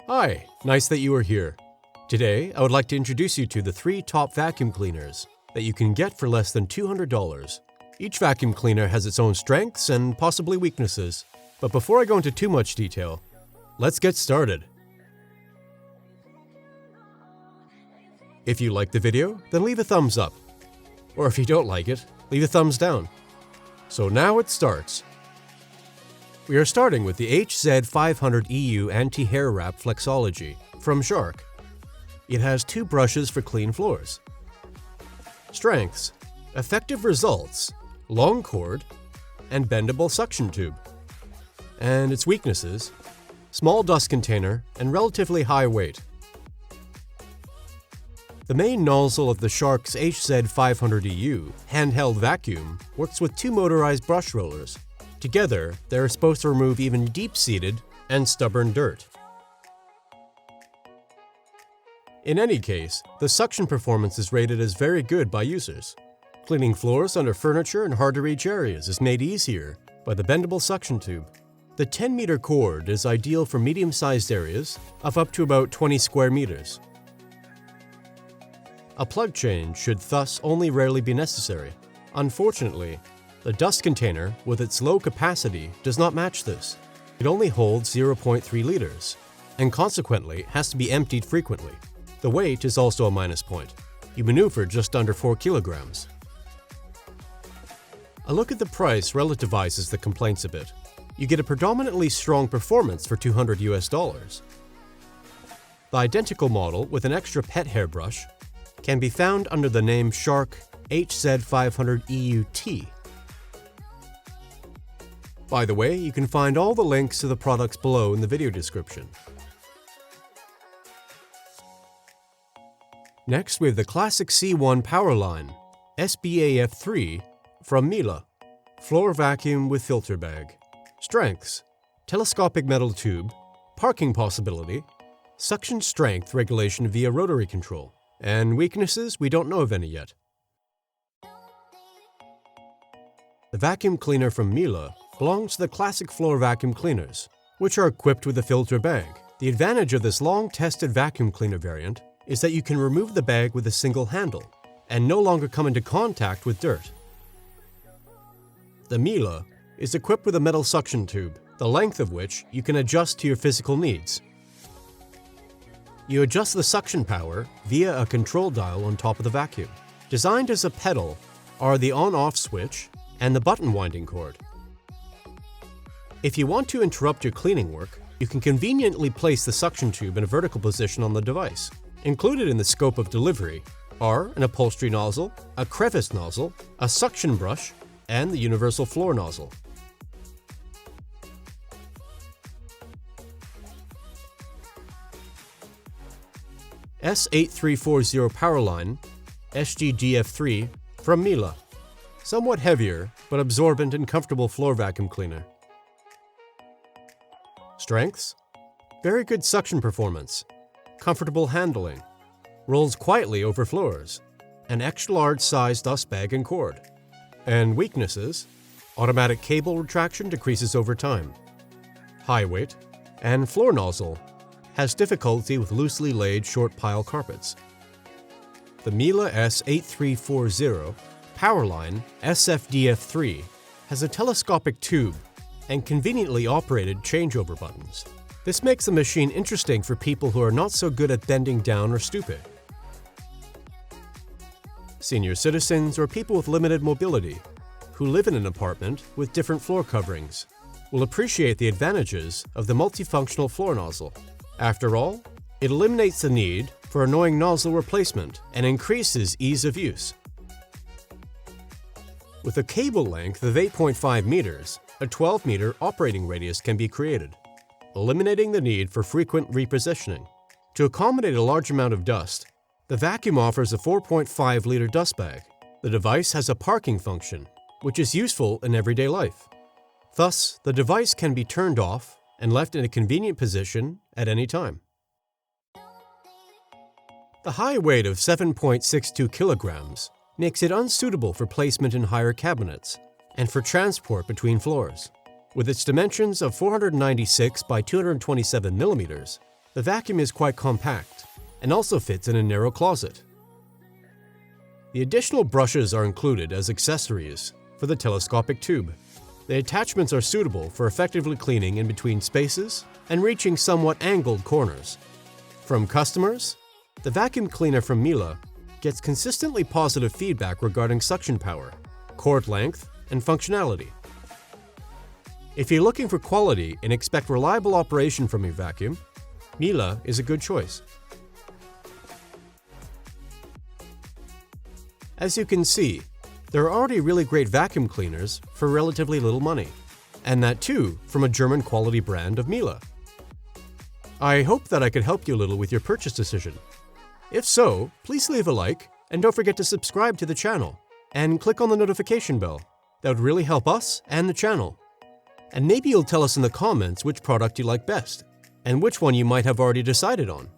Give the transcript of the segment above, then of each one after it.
Hi, nice that you are here. Today, I would like to introduce you to the 3 top vacuum cleaners that you can get for less than $200. Each vacuum cleaner has its own strengths and possibly weaknesses. But before I go into too much detail, let's get started. If you like the video, then leave a thumbs up. Or if you don't like it, leave a thumbs down. So now it starts. We are starting with the HZ500EU Anti-Hair Wrap Flexology from Shark. It has 2 brushes for clean floors. Strengths: effective results, long cord, and bendable suction tube. And its weaknesses: small dust container and relatively high weight. The main nozzle of the Shark's HZ500EU handheld vacuum works with 2 motorized brush rollers. Together, they are supposed to remove even deep-seated and stubborn dirt. In any case, the suction performance is rated as very good by users. Cleaning floors under furniture and hard-to-reach areas is made easier by the bendable suction tube. The 10-meter cord is ideal for medium-sized areas of up to about 20 square meters. A plug change should thus only rarely be necessary. Unfortunately, the dust container, with its low capacity, does not match this. It only holds 0.3 liters, and consequently has to be emptied frequently. The weight is also a minus point. You maneuver just under 4 kilograms. A look at the price relativizes the complaints a bit. You get a predominantly strong performance for $200 US. The identical model with an extra pet hairbrush can be found under the name Shark HZ500EUT. By the way, you can find all the links to the products below in the video description. Next, we have the classic C1 PowerLine SBAF3 from Miele, floor vacuum with filter bag. Strengths: telescopic metal tube, parking possibility, suction strength regulation via rotary control, and weaknesses, we don't know of any yet. The vacuum cleaner from Miele belongs to the classic floor vacuum cleaners, which are equipped with a filter bag. The advantage of this long-tested vacuum cleaner variant is that you can remove the bag with a single handle and no longer come into contact with dirt. The Miele is equipped with a metal suction tube, the length of which you can adjust to your physical needs. You adjust the suction power via a control dial on top of the vacuum. Designed as a pedal are the on-off switch and the button winding cord. If you want to interrupt your cleaning work, you can conveniently place the suction tube in a vertical position on the device. Included in the scope of delivery are an upholstery nozzle, a crevice nozzle, a suction brush, and the universal floor nozzle. S8340 PowerLine SGDF3 from Miele. Somewhat heavier, but absorbent and comfortable floor vacuum cleaner. Strengths: very good suction performance, comfortable handling, rolls quietly over floors, an extra large size dust bag and cord. And weaknesses: automatic cable retraction decreases over time, high weight, and floor nozzle has difficulty with loosely laid short pile carpets. The Miele S8340 PowerLine SFDF3 has a telescopic tube and conveniently operated changeover buttons. This makes the machine interesting for people who are not so good at bending down or stooping. Senior citizens or people with limited mobility who live in an apartment with different floor coverings will appreciate the advantages of the multifunctional floor nozzle. After all, it eliminates the need for annoying nozzle replacement and increases ease of use. With a cable length of 8.5 meters, a 12-meter operating radius can be created, eliminating the need for frequent repositioning. To accommodate a large amount of dust, the vacuum offers a 4.5-liter dust bag. The device has a parking function, which is useful in everyday life. Thus, the device can be turned off and left in a convenient position at any time. The high weight of 7.62 kilograms makes it unsuitable for placement in higher cabinets and for transport between floors. With its dimensions of 496 by 227 millimeters, The vacuum is quite compact and also fits in a narrow closet. The additional brushes are included as accessories for the telescopic tube. The attachments are suitable for effectively cleaning in between spaces and reaching somewhat angled corners. From customers, the vacuum cleaner from Miele gets consistently positive feedback regarding suction power, cord length, and functionality. If you're looking for quality and expect reliable operation from your vacuum, Miele is a good choice. As you can see, there are already really great vacuum cleaners for relatively little money, and that too from a German quality brand of Miele. I hope that I could help you a little with your purchase decision. If so, please leave a like and don't forget to subscribe to the channel and click on the notification bell. That would really help us and the channel. And maybe you'll tell us in the comments which product you like best and which one you might have already decided on.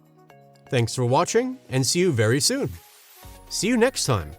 Thanks for watching and see you very soon. See you next time.